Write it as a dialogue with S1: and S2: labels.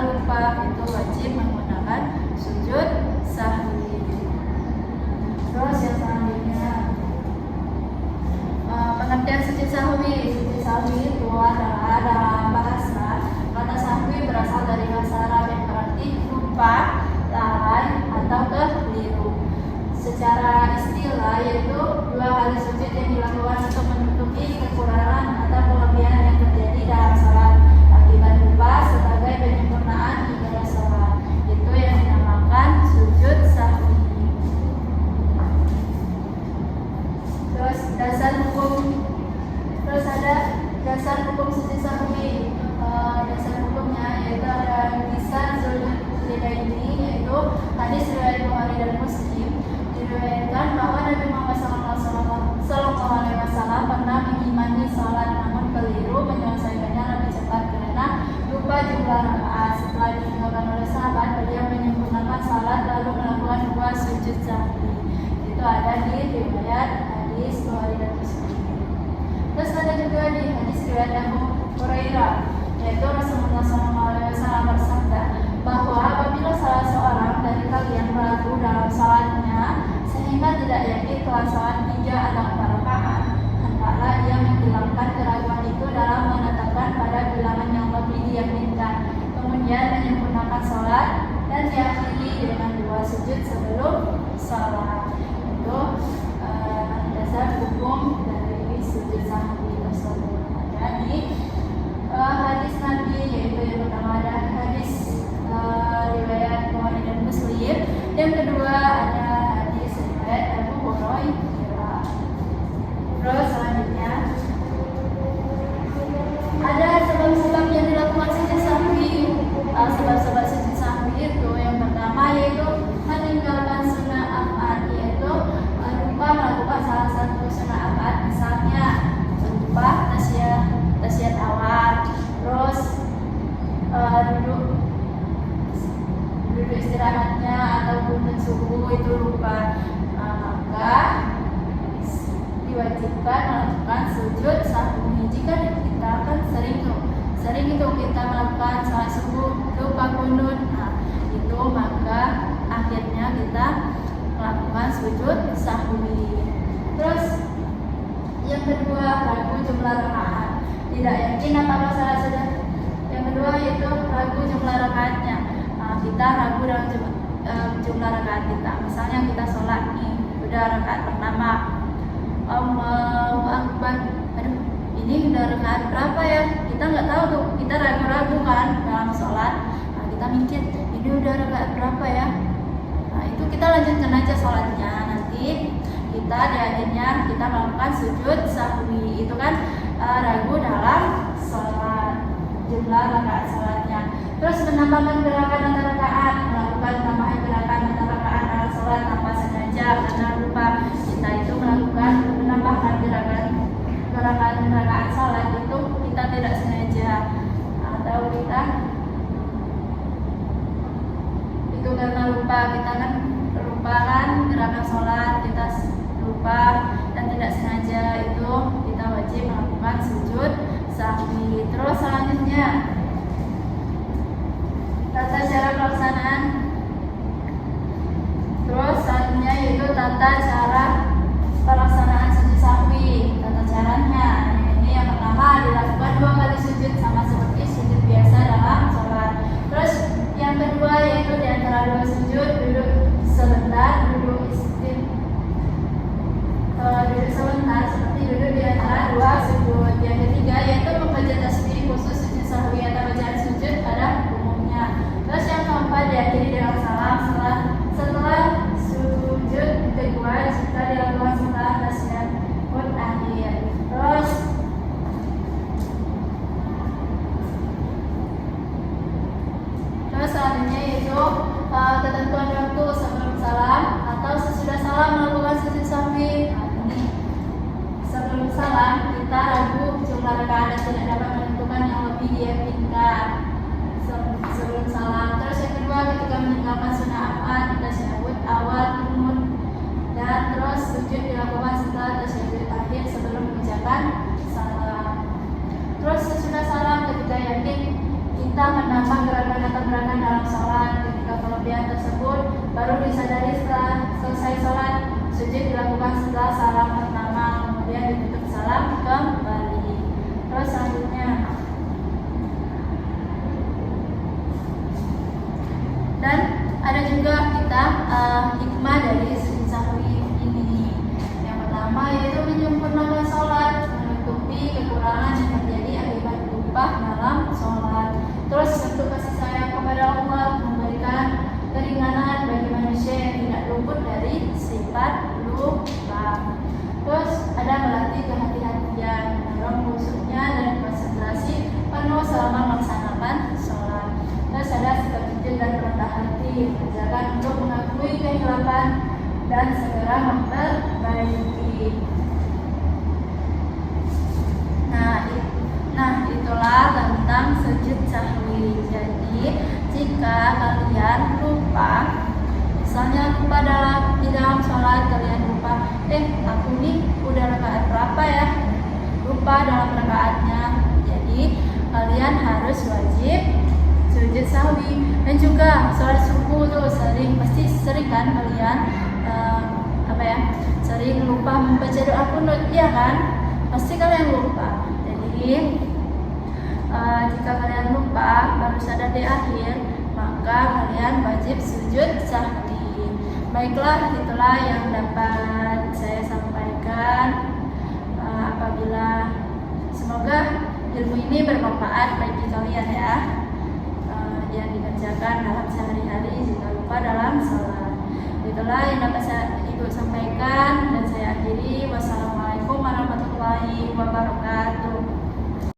S1: lupa itu wajib menggunakan sujud sahwi. Terus yang selanjutnya pengertian sujud sahwi. Sujud sahwi itu adalah dalam bahasa kata sahwi berasal dari bahasa Arab yang berarti lupa, lalai atau keliru. Secara istilah yaitu dua kali sujud yang dilakukan untuk menutupi kekurangan atau kelebihan yang terjadi dalam salat akibat lupa sebagai penyempurnaan ibadah salat. Itu yang dinamakan sujud sahwi. Terus ada dasar hukum sujud sahwi. Dasar hukumnya yaitu ada lisan sujud ini, yaitu hadis riwayat Bukhari dan Muslim. Diriwayatkan bahwa Nabi Muhammad SAW pernah mengimani salat namun keliru menyelesaikannya lebih cepat karena lupa jumlah rakaat. Setelah ditinggalkan oleh sahabat, beliau menyempurnakan salat lalu melakukan dua sujud sahwi. Itu ada di riwayat hadis Bukhari dan Muslim. Terus ada juga di hadis riwayat Abu Hurairah, yaitu Rasulullah SAW bersabda bahwa apabila salah seorang dari kalian ragu dalam salatnya sehingga tidak yakin telah salat 3 atau 4 rakaat, hendaklah ia menghilangkan keraguan itu dalam menetapkan pada bilangan yang lebih diyakinkan, kemudian menyempurnakan salat dan diakhiri dengan 2 sujud sebelum salat. Itu dasar hukum dari sujud sahwi tersebut. Ada di hadis Nabi, yaitu yang pertama ada hadis riwayat Bukhari dan Muslim, yang kedua ada hadis riwayat Abu Hurairah. Terus selanjutnya ada sebab-sebab yang dilakukan sujud sahwi. Sebab-sebab sujud sahwi itu yang pertama yaitu meninggalkan sunnah af'al, yaitu lupa melakukan salah satu sunnah af'al, misalnya lupa tasyahat awal, terus duduk istirahatnya atau kunut subuh itu lupa, maka diwajibkan melakukan sujud sahwi. Jika kita kan sering itu kita melakukan salat subuh lupa kunut, itu maka akhirnya kita melakukan sujud sahwi. Terus yang kedua, ragu jumlah rakaat, tidak yakin apakah salat sudah. Yang kedua yaitu ragu jumlah rakaatnya. Kita ragu dalam jumlah rakaat kita. Misalnya kita sholat nih, udah rakaat pertama, Allahu Akbar, aduh ini udah rakaat berapa ya? Kita nggak tahu tuh, kita ragu-ragu kan dalam sholat. Kita mikir ini udah rakaat berapa ya? Itu kita lanjutkan aja sholatnya. Nanti kita di akhirnya kita melakukan sujud sahwi. Itu kan ragu dalam sholat, jumlah rakaat sholatnya. Terus menambahkan gerakan antara rakaat, melakukan tambahan gerakan antara rakaat dalam sholat tanpa sengaja karena lupa. Kita itu melakukan menambahkan gerakan rakaat sholat itu kita tidak sengaja, atau kita itu karena lupa. Kita kan lupakan gerakan sholat, kita lupa dan tidak sengaja, itu kita wajib melakukan sujud sahwi. Terus selanjutnya tata cara pelaksanaan. Terus selanjutnya yaitu tata cara pelaksanaan sujud sahwi. Tata caranya ini yang pertama dilakukan 2 kali sujud sama seperti sujud biasa dalam sholat. Terus yang kedua yaitu di antara 2 sujud duduk sebentar, duduk sebentar seperti duduk di antara 2 sujud. Yang ketiga yaitu membaca tasbih khusus sujud sahwi atau bacaan sujud pada umumnya. Terus yang keempat diakhiri dengan salam setelah sujud kedua serta dilakukan setelah tasyahud akhir. Terus selanjutnya yaitu ketentuan waktu sebelum salam atau sesudah salam melakukan sujud sahwi. Sebelum salam kita ragu jumlah rakaat dan tidak dapat menentukan yang lebih diyakinkan sebelum salam. Terus yang kedua ketika meninggalkan sunnah af'al, tasyahud awal, kunut, dan terus sujud dilakukan setelah tasyahud akhir sebelum mengucapkan salam. Terus sesudah salam ketika yakin kita menambah gerakan atau kekurangan dalam sholat. Ketika kelebihan tersebut baru disadari setelah selesai sholat. Sujud dilakukan setelah salam pertama, kemudian ditutup salam kembali. Terus selanjutnya, dan ada juga kita hikmah dari sujud sahwi ini. Yang pertama yaitu menyempurnakan sholat, menutupi kekurangan yang terjadi akibat lupa dalam sholat. Terus bentuk kasih sayang kepada Allah, memberikan keringanan bagi manusia yang tidak luput dari sifat lupa. Terus ada melatih kehati-hatian, mendorong khusyuknya dan konsentrasi penuh selama melaksanakan sholat. Terus ada sikap jujur dan rendah hati, menjaga untuk mengakui kehilapan dan segera memperbaiki. Nah, itulah tentang sujud sahwi. Jadi, jika kalian lupa, misalnya lupa di dalam sholat, kalian lupa, aku nih udah rakaat berapa ya? Lupa dalam rakaatnya. Jadi, kalian harus wajib sujud sahwi. Dan juga sholat subuh tuh pasti sering kan kalian sering lupa membaca doa kunut, ya kan? Pasti kalian lupa. Jadi jika kalian lupa baru sadar di akhir, maka kalian wajib sujud sahwi. Baiklah, itulah yang dapat saya sampaikan. Apabila semoga ilmu ini bermanfaat bagi kalian ya, yang dikerjakan dalam sehari-hari jika lupa dalam sholat. Itulah yang dapat Ibu sampaikan dan saya akhiri. Wassalamualaikum warahmatullahi wabarakatuh.